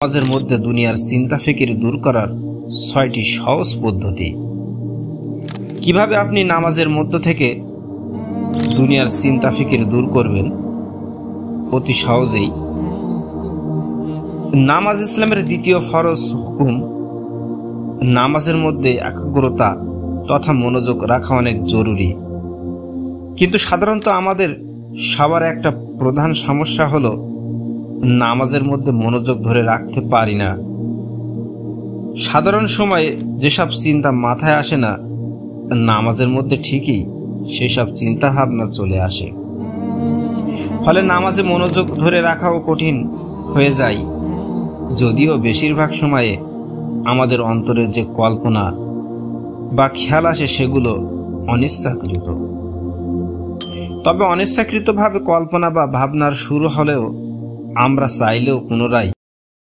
নামাজের মধ্যে দুনিয়ার চিন্তা ফিকির দূর করার ৬টি সহজ পদ্ধতি। কিভাবে আপনি নামাজের মধ্য থেকে দুনিয়ার চিন্তা ফিকির দূর করবেন? অতি সহজেই। নামাজ ইসলামের দ্বিতীয় ফরজ হুকুম। নামাজের মধ্যে একাগ্রতা তথা মনোযোগ রাখা অনেক জরুরি, কিন্তু সাধারণত আমাদের সবার একটা প্রধান সমস্যা হলো নামাজের মধ্যে মনোযোগ ধরে রাখতে পারি না। সাধারণ সময়ে যেসব চিন্তা মাথায় আসে না, নামাজের মধ্যে ঠিকই সেসব চিন্তা ভাবনা চলে আসে। ফলে নামাজে মনোযোগ ধরে রাখাও কঠিন হয়ে যায়, যদিও বেশিরভাগ সময়ে আমাদের অন্তরে যে কল্পনা বা খেয়াল আসে সেগুলো অনিচ্ছাকৃত। তবে অনিচ্ছাকৃতভাবে কল্পনা বা ভাবনার শুরু হলেও আমরা চাইলেও পুনরায়